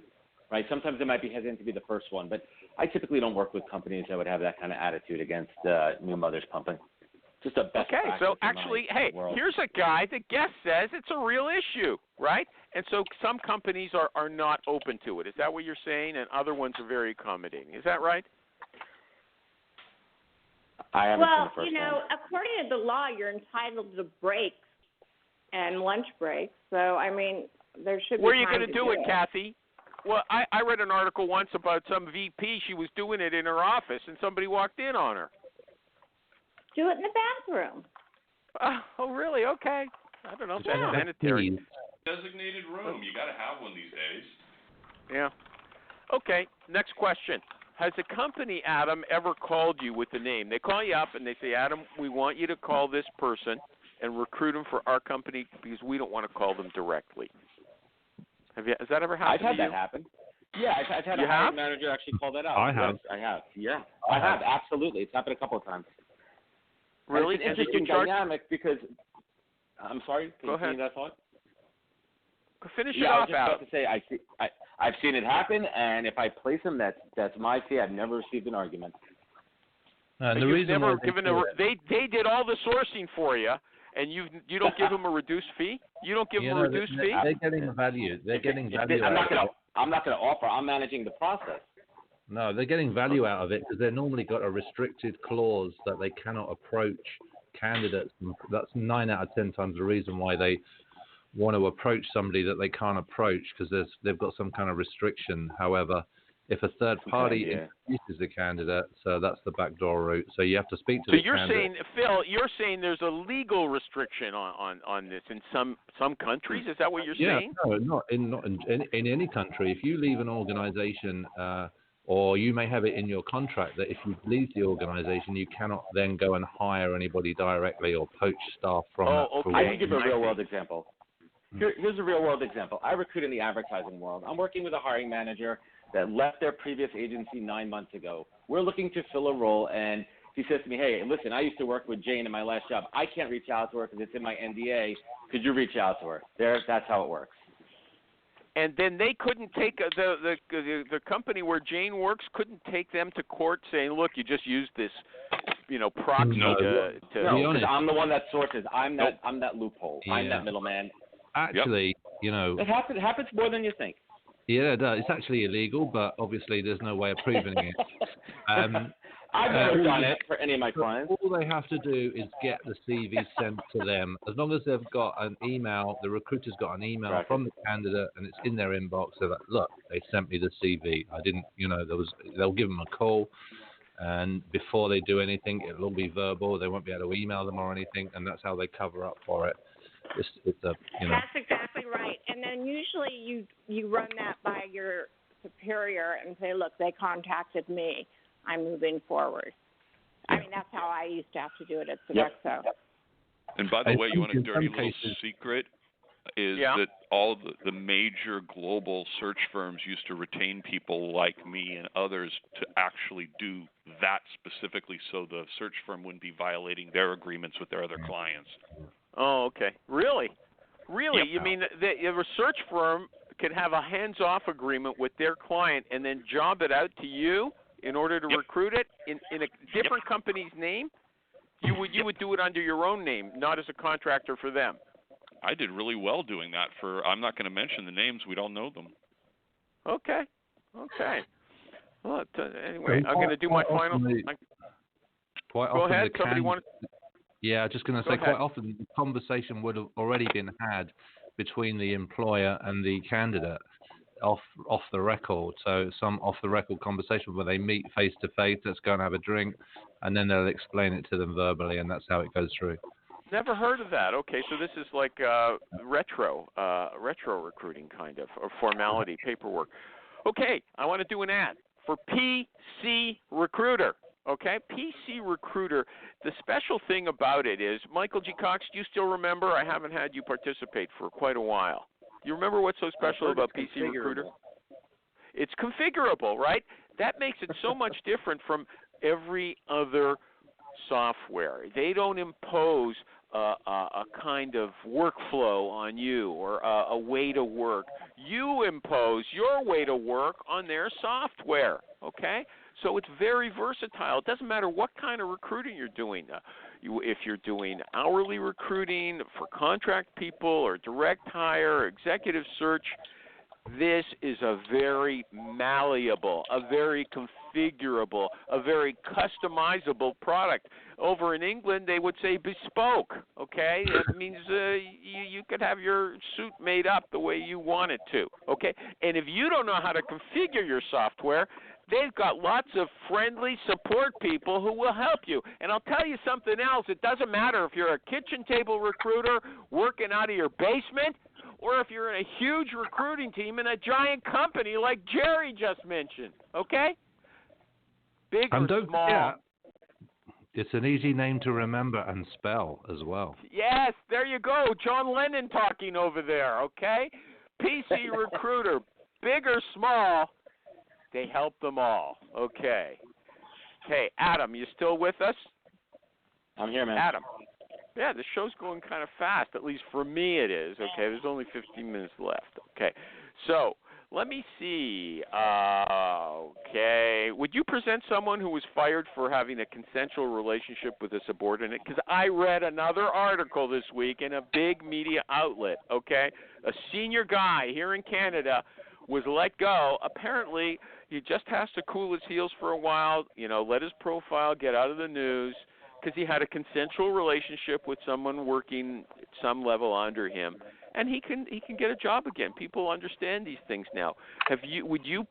right? Sometimes they might be hesitant to be the first one, but I typically don't work with companies that would have that kind of attitude against new mothers pumping. Just a best okay, practice so in actually, my hey, world. here's a guy, the guest says it's a real issue, right? And so some companies are not open to it. Is that what you're saying? And other ones are very accommodating. Is that right? I haven't seen Well, the first you know, one. according to the law, you're entitled to breaks and lunch breaks. So, I mean, there should be Where are you time going to do it, Kathy? Well, I read an article once about some VP. She was doing it in her office, and somebody walked in on her. Do it in the bathroom. Oh, really? Okay. I don't know if that's sanitary. Designated room. You got to have one these days. Yeah. Okay, next question. Has a company, Adam, ever called you with the name? They call you up and they say, Adam, we want you to call this person and recruit them for our company because we don't want to call them directly. Has that ever happened to you? I've had that happen. Yeah, I've had a hiring manager actually call that out. I have. Yes, I have. Yeah, I have. Absolutely. It's happened a couple of times. Really? And it's interesting dynamic because I'm sorry. Can you finish that thought? Finish it off, Adam. I was just about to say I've seen it happen, and if I place them, that's my fee. I've never received an argument. And the reason never given they did all the sourcing for you, and you don't give them a reduced fee. You don't give them a reduced fee. They're getting value. They're getting value. I'm not going to offer. I'm managing the process. No, they're getting value out of it because they've normally got a restricted clause that they cannot approach candidates. That's 9 out of 10 times the reason why they want to approach somebody that they can't approach because they've got some kind of restriction. However, if a third party introduces the candidate, so that's the backdoor route. So you have to speak to the candidate. So you're saying, Phil, saying there's a legal restriction on this in some countries? Is that what you're saying? No, not in any country. If you leave an organization, or you may have it in your contract that if you leave the organization, you cannot then go and hire anybody directly or poach staff from that. Okay. I can give a real-world example. Here's a real-world example. I recruit in the advertising world. I'm working with a hiring manager that left their previous agency 9 months ago. We're looking to fill a role, and he says to me, hey, listen, I used to work with Jane in my last job. I can't reach out to her because it's in my NDA. Could you reach out to her? That's how it works. And then they couldn't take the company where Jane works couldn't take them to court saying, look, you just used this, proxy to. No, because I'm the one that sources. I'm that loophole. Yeah. I'm that middleman. Actually, it happens more than you think. Yeah, it does. It's actually illegal, but obviously there's no way of proving it. I've never done it for any of my clients. All they have to do is get the CV sent to them. As long as they've got an email, the recruiter's got an email from the candidate, and it's in their inbox. They're like, look, they sent me the CV. I didn't, they'll give them a call, and before they do anything, it'll all be verbal. They won't be able to email them or anything, and that's how they cover up for it. That's exactly right. And then usually you run that by your superior and say, look, they contacted me. I'm moving forward. I mean, that's how I used to have to do it at Sodexo. And by the way, you want a dirty little secret? Is that all the major global search firms used to retain people like me and others to actually do that specifically so the search firm wouldn't be violating their agreements with their other clients. Oh, okay. Really? Yep. You mean the research firm could have a hands-off agreement with their client and then job it out to you in order to recruit it in a different company's name? You would do it under your own name, not as a contractor for them. I did really well doing that I'm not going to mention the names. We don't know them. Okay. Well, anyway, I'm going to do my final. Go ahead. Somebody wanted. Yeah, just going to say, quite often the conversation would have already been had between the employer and the candidate off the record. So some off the record conversation where they meet face to face. Let's go and have a drink, and then they'll explain it to them verbally, and that's how it goes through. Never heard of that. Okay, so this is like retro recruiting kind of, or formality paperwork. Okay, I want to do an ad for PC Recruiter. Okay, PC Recruiter. The special thing about it is, Michael G. Cox, do you still remember? I haven't had you participate for quite a while. You remember what's so special about PC Recruiter? It's configurable, right? That makes it so much different from every other software. They don't impose a kind of workflow on you or a way to work. You impose your way to work on their software, okay? So it's very versatile. It doesn't matter what kind of recruiting you're doing. If you're doing hourly recruiting for contract people or direct hire or executive search, this is a very malleable, a very configurable, a very customizable product. Over in England, they would say bespoke, okay? That means you could have your suit made up the way you want it to, okay? And if you don't know how to configure your software, they've got lots of friendly support people who will help you. And I'll tell you something else. It doesn't matter if you're a kitchen table recruiter working out of your basement or if you're in a huge recruiting team in a giant company like Jerry just mentioned, okay? Big or small. Yeah, it's an easy name to remember and spell as well. Yes, there you go. John Lennon talking over there, okay? PC Recruiter, big or small, they help them all, okay? Hey, Adam, you still with us? I'm here, man. Adam. Yeah, the show's going kind of fast. At least for me it is. Okay, there's only 15 minutes left. Okay, so let me see. Okay, would you present someone who was fired for having a consensual relationship with a subordinate? Because I read another article this week in a big media outlet, okay? A senior guy here in Canada was let go. Apparently, he just has to cool his heels for a while, let his profile get out of the news, because he had a consensual relationship with someone working at some level under him, and he can get a job again. People understand these things now. Would you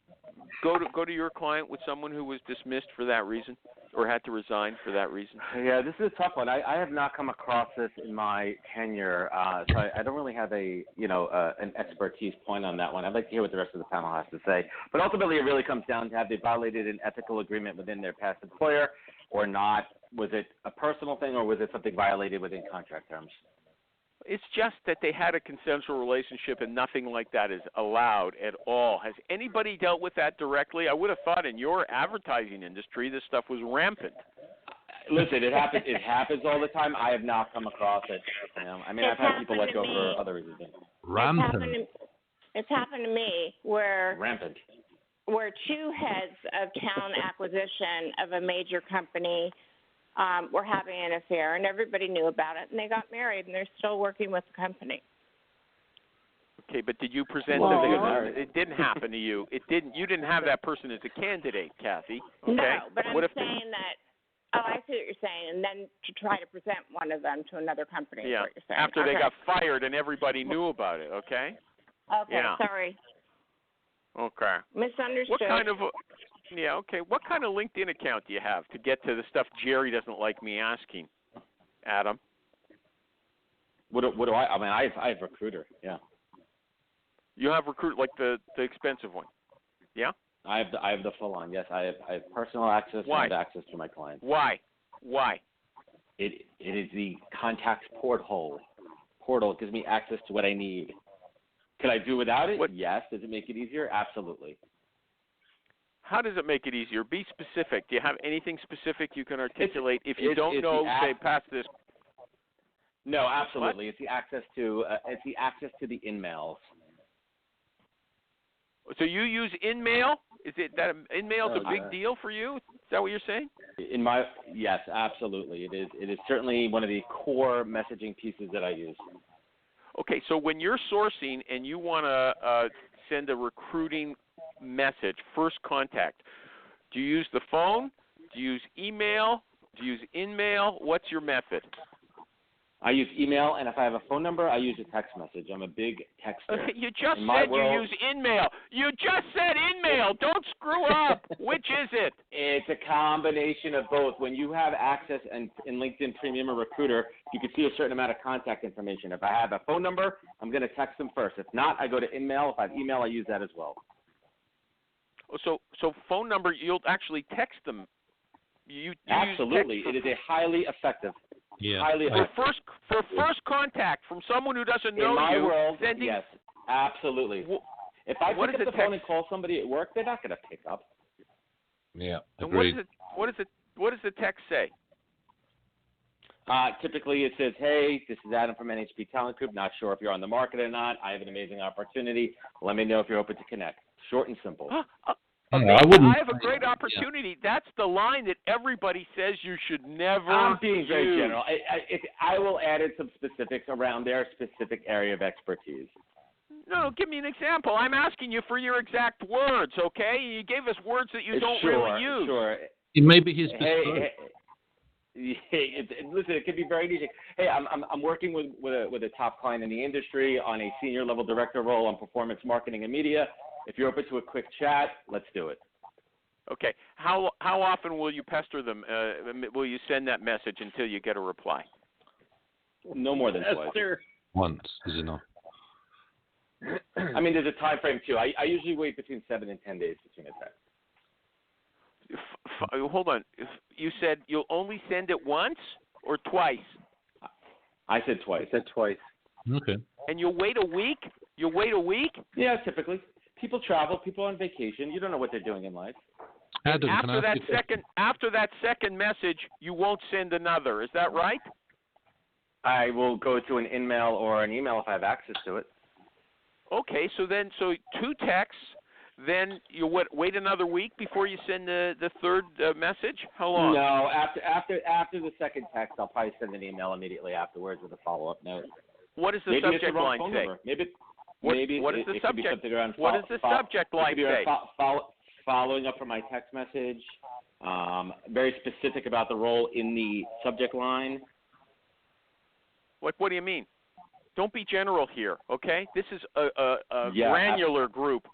go to your client with someone who was dismissed for that reason or had to resign for that reason? Yeah, this is a tough one. I have not come across this in my tenure, so I don't really have an expertise point on that one. I'd like to hear what the rest of the panel has to say. But ultimately, it really comes down to have they violated an ethical agreement within their past employer or not. Was it a personal thing or was it something violated within contract terms? It's just that they had a consensual relationship and nothing like that is allowed at all. Has anybody dealt with that directly? I would have thought in your advertising industry this stuff was rampant. Listen, it happens. It happens all the time. I have not come across it. I've had people let go for other reasons. Rampant. It's happened to me where rampant. Where two heads of talent acquisition of a major company were having an affair, and everybody knew about it, and they got married, and they're still working with the company. Okay, but did you present them? It didn't happen to you. It didn't. You didn't have that person as a candidate, Kathy. Okay? No, but I'm saying that. Oh, I see what you're saying, and then to try to present one of them to another company. Yeah. Is what you're saying. After they got fired and everybody knew about it. Okay. Okay. Yeah. Sorry. Okay. Misunderstood. What kind of What kind of LinkedIn account do you have to get to the stuff Jerry doesn't like me asking, Adam? What do I? I mean, I have Recruiter. Yeah. You have Recruiter, like the expensive one. Yeah. I have the full on. Yes, I have personal access and access to my clients. Why? It is the contacts portal. It gives me access to what I need. Could I do without it? Yes. Does it make it easier? Absolutely. How does it make it easier? Be specific. Do you have anything specific you can articulate? If you don't know, say pass this. No, absolutely. What? It's the access to the InMails. So you use InMail? Is it that InMail's a big deal for you? Is that what you're saying? Yes, absolutely. It is certainly one of the core messaging pieces that I use. Okay, so when you're sourcing and you want to send a recruiting message, first contact, do you use the phone? Do you use email? Do you use InMail? What's your method? I use email, and if I have a phone number, I use a text message. I'm a big texter. You just said you use InMail. You just said InMail. Don't screw up. Which is it? It's a combination of both. When you have access in LinkedIn Premium or Recruiter, you can see a certain amount of contact information. If I have a phone number, I'm going to text them first. If not, I go to InMail. If I have email, I use that as well. So phone number, you'll actually text them. Absolutely. It is a highly effective. Yeah. For first contact from someone who doesn't know you. In my world, sending... yes, absolutely. If I pick up the phone and call somebody at work, they're not going to pick up. Yeah, agreed. agreed. What does the text say? Typically, it says, "Hey, this is Adam from NHP Talent Group. Not sure if you're on the market or not. I have an amazing opportunity. Let me know if you're open to connect." Short and simple. I have a great opportunity. Yeah. That's the line that everybody says you should never I'm being use. very general. I will add in some specifics around their specific area of expertise. No, give me an example. I'm asking you for your exact words, okay? You gave us words that you don't really use. Sure. It may be his listen, it could be very easy. Hey, I'm working with a top client in the industry on a senior level director role on performance marketing and media. If you're open to a quick chat, let's do it. Okay. How often will you pester them? Will you send that message until you get a reply? No more than twice. Once is enough. I mean, there's a time frame too. I usually wait between 7 and 10 days between a text. Hold on. You said you'll only send it once or twice? I said twice. Okay. And you'll wait a week? You'll wait a week? Yeah, typically. People travel. People on vacation. You don't know what they're doing in life. Adam, after that second message, you won't send another. Is that right? I will go to an in-mail or an email if I have access to it. Okay, so 2 texts. Then you wait another week before you send the third message? How long? No, after the second text, I'll probably send an email immediately afterwards with a follow-up note. What does the subject line say? What does the subject line say? Following up from my text message, very specific about the role in the subject line. What do you mean? Don't be general here, okay? This is a granular group.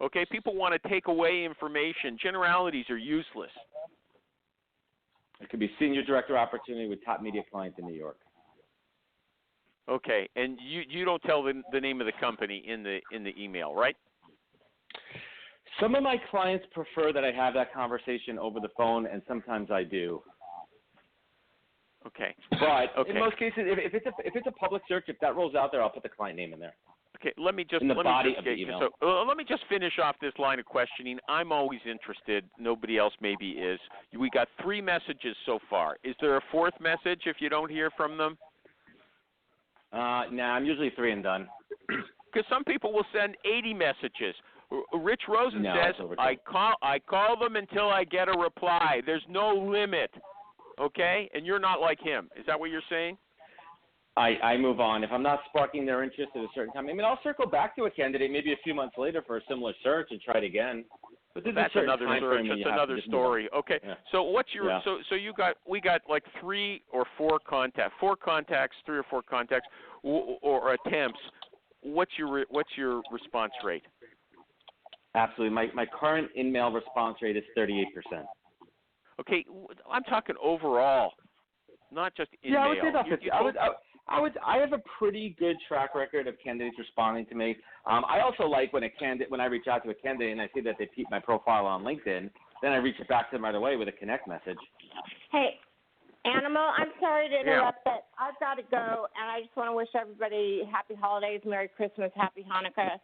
Okay, people want to take away information. Generalities are useless. It could be senior director opportunity with top media client in New York. Okay, and you don't tell the name of the company in the email, right? Some of my clients prefer that I have that conversation over the phone, and sometimes I do. Okay. But in most cases, if it's a public search, if that rolls out there, I'll put the client name in there. Okay, let me just finish off this line of questioning. I'm always interested. Nobody else maybe is. We got 3 messages so far. Is there a 4th message if you don't hear from them? Nah, I'm usually 3 and done. Because some people will send 80 messages. Rich Rosen says, I call them until I get a reply. There's no limit. Okay? And you're not like him. Is that what you're saying? I move on. If I'm not sparking their interest at a certain time, I'll circle back to a candidate maybe a few months later for a similar search and try it again. But that's another search. That's another story. Okay. Yeah. So what's your we got like 3 or 4 contacts, 3 or 4 contacts or attempts. What's your response rate? Absolutely. My current in-mail response rate is 38%. Okay, I'm talking overall, not just in-mail. Yeah, I would say about 50. I have a pretty good track record of candidates responding to me. I also like when I reach out to a candidate and I see that they peep my profile on LinkedIn, then I reach back to them right away with a connect message. Hey, Animal, I'm sorry to interrupt, but I've got to go, and I just want to wish everybody happy holidays, Merry Christmas, Happy Hanukkah,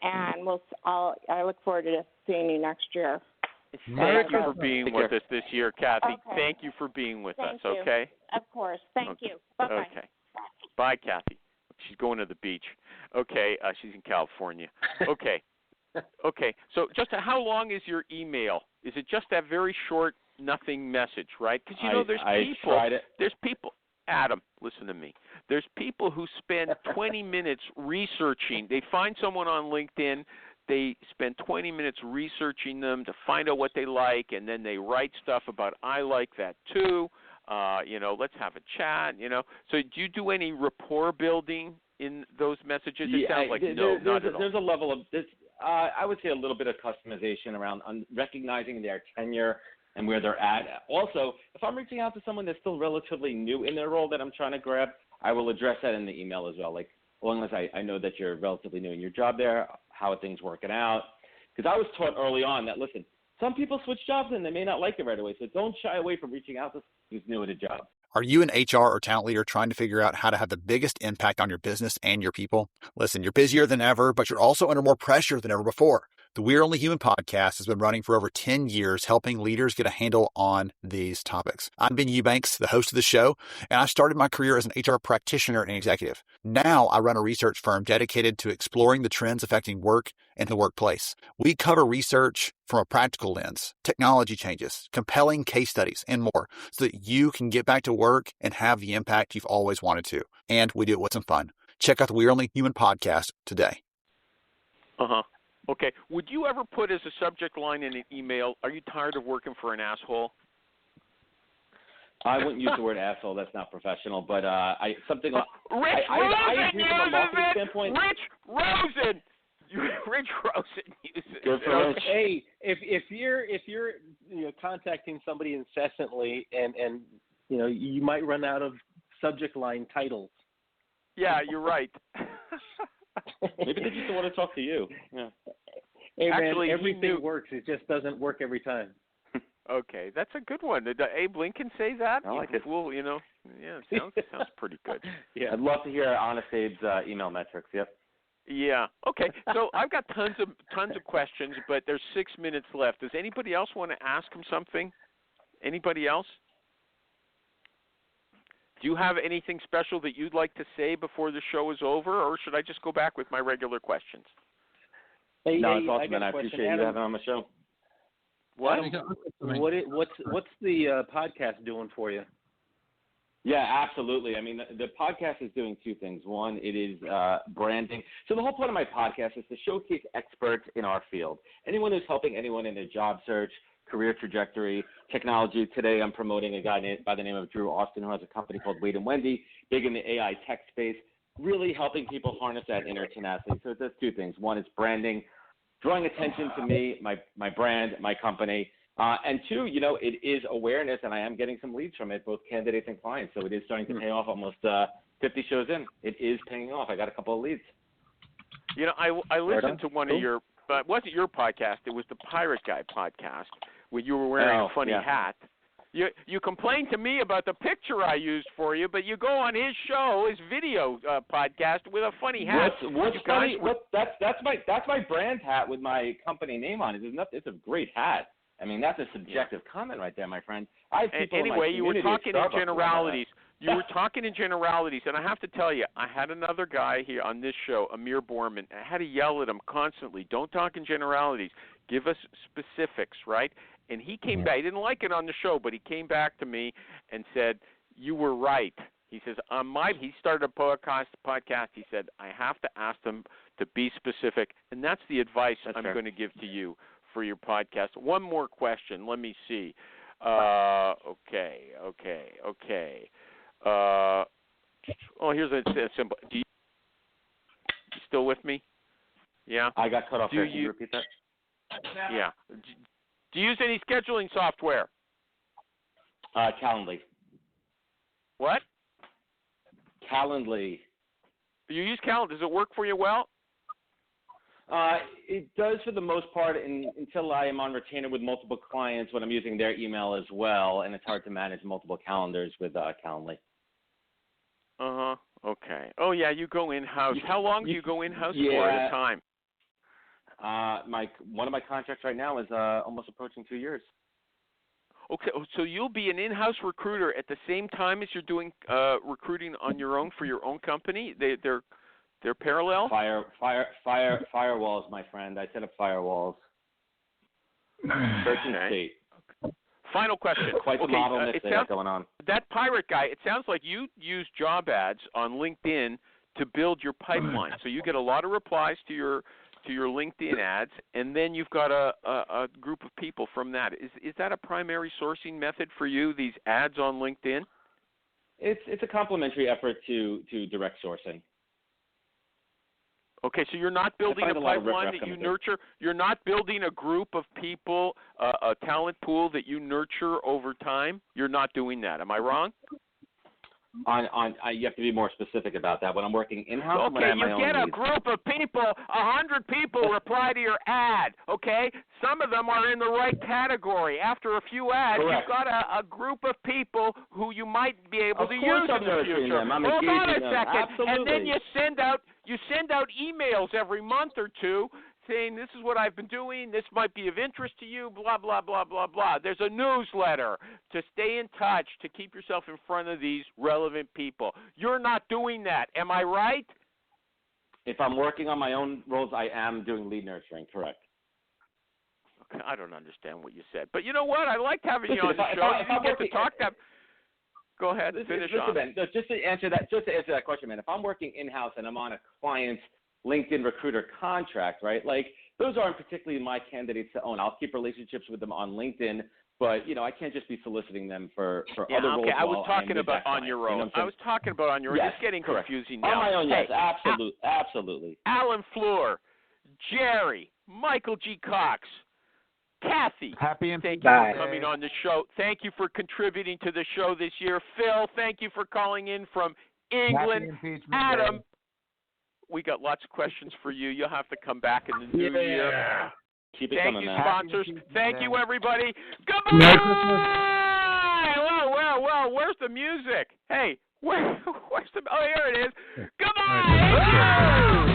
and I look forward to seeing you next year. Thank you for being with us this year, Kathy. Okay. Thank you for being with us, you. okay? Of course. Thank you. Bye-bye. Okay. Bye, Kathy. She's going to the beach. Okay, she's in California. Okay. Okay, so just how long is your email? Is it just that very short nothing message, right? Because, there's people, Adam, listen to me. There's people who spend 20 minutes researching. They find someone on LinkedIn. They spend 20 minutes researching them to find out what they like, and then they write stuff about, I like that too. Let's have a chat, So do you do any rapport building in those messages? It sounds like not at all. There's a level of this. I would say a little bit of customization around recognizing their tenure and where they're at. Also, if I'm reaching out to someone that's still relatively new in their role that I'm trying to grab, I will address that in the email as well. Like, as long as I know that you're relatively new in your job there, how are things working out? Because I was taught early on that, listen, some people switch jobs and they may not like it right away, so don't shy away from reaching out to someone who's new at a job. Are you an HR or talent leader trying to figure out how to have the biggest impact on your business and your people? Listen, you're busier than ever, but you're also under more pressure than ever before. The We're Only Human podcast has been running for over 10 years, helping leaders get a handle on these topics. I'm Ben Eubanks, the host of the show, and I started my career as an HR practitioner and executive. Now I run a research firm dedicated to exploring the trends affecting work and the workplace. We cover research from a practical lens, technology changes, compelling case studies, and more, so that you can get back to work and have the impact you've always wanted to. And we do it with some fun. Check out the We're Only Human podcast today. Okay. Would you ever put as a subject line in an email, "Are you tired of working for an asshole"? I wouldn't use the word asshole. That's not professional. But something like Rich I agree from a marketing standpoint. Rich Rosen uses Good for Rich. Hey, if you're contacting somebody incessantly, and you might run out of subject line titles. Yeah, you're right. Maybe they just don't want to talk to you. Yeah. Hey, actually, man, everything works. It just doesn't work every time. Okay, that's a good one. Did Abe Lincoln say that? I like it. Well, yeah, it sounds pretty good. Yeah, I'd love to hear Honest Abe's email metrics. Yep. Yeah. Okay. So I've got tons of questions, but there's 6 minutes left. Does anybody else want to ask him something? Anybody else? Do you have anything special that you'd like to say before the show is over, or should I just go back with my regular questions? Hey, no, it's awesome, I man. I appreciate you having on the show. What? What's the podcast doing for you? Yeah, absolutely. I mean, the podcast is doing two things. One, it is branding. So the whole point of my podcast is to showcase experts in our field. Anyone who's helping anyone in their job search, career trajectory, technology. Today I'm promoting a guy by the name of Drew Austin, who has a company called Wade & Wendy, big in the AI tech space, really helping people harness that inner tenacity. So it does two things. One is branding, drawing attention to me, my brand, my company. And two, it is awareness, and I am getting some leads from it, both candidates and clients. So it is starting to pay off almost 50 shows in. It is paying off. I got a couple of leads. I listened to one of your, it wasn't your podcast, it was the Pirate Guy podcast, where you were wearing a funny hat. You complained to me about the picture I used for you, but you go on his show, his video podcast, with a funny hat. What's funny? That's my brand hat with my company name on it. It's a great hat. I mean, that's a subjective comment right there, my friend. I have people anyway, you were talking in generalities. You were talking in generalities, and I have to tell you, I had another guy here on this show, Amir Borman. I had to yell at him constantly. Don't talk in generalities. Give us specifics, right? And he came back. He didn't like it on the show, but he came back to me and said, "You were right." He says, he started a podcast. He said, "I have to ask them to be specific," and that's the advice I'm going to give to you for your podcast. One more question. Let me see. Okay. Here's a simple. You still with me? Yeah. I got cut off there. Can you repeat that? Yeah. Do you use any scheduling software? Calendly. What? Calendly. You use Calendly. Does it work for you well? It does for the most part until I am on retainer with multiple clients when I'm using their email as well, and it's hard to manage multiple calendars with Calendly. Okay. Oh, yeah, you go in-house. How long do you go in-house for at a time? One of my contracts right now is almost approaching 2 years. Okay, so you'll be an in-house recruiter at the same time as you're doing recruiting on your own for your own company? They're parallel? Firewalls, my friend. I set up firewalls. Certain state. Final question. Quite the model they got going on. That Pirate Guy, it sounds like you use job ads on LinkedIn to build your pipeline. So you get a lot of replies to your LinkedIn ads, and then you've got a group of people from that. Is that a primary sourcing method for you, these ads on LinkedIn? It's a complementary effort to direct sourcing. Okay, so you're not building a pipeline that you nurture. You're not building a group of people, a talent pool that you nurture over time. You're not doing that. Am I wrong? You have to be more specific about that. When I'm working in-house, okay, you get a group of people, 100 people reply to your ad. Okay, some of them are in the right category. After a few ads, Correct. You've got a group of people who you might be able to use I'm in the future. Them. I'm Hold on a them. second, Absolutely. and then you send out emails every month or two saying, this is what I've been doing. This might be of interest to you, blah, blah, blah, blah, blah. There's a newsletter to stay in touch, to keep yourself in front of these relevant people. You're not doing that. Am I right? If I'm working on my own roles, I am doing lead nurturing, correct. Okay, I don't understand what you said. But you know what? I liked having you on the show. You get to talk that. Go ahead. Finish on. Ben, just to answer that question, man, if I'm working in-house and I'm on a client's LinkedIn recruiter contract, right, like those aren't particularly my candidates to own. I'll keep relationships with them on LinkedIn, but, you know, I can't just be soliciting them for other roles. I was talking about on your own. I was talking about on your own. Yes, it's getting correct. Confusing now. On my own, hey, yes, absolutely. Alan Fleur, Jerry, Michael G. Cox, Kathy, thank you for coming on the show. Thank you for contributing to the show this year. Phil, thank you for calling in from England. Adam, we got lots of questions for you. You'll have to come back in the new year. Keep it thank coming, you, man. sponsors. Thank you, everybody. Goodbye. Well, where's the music? Hey, where's the? Oh, here it is. Goodbye.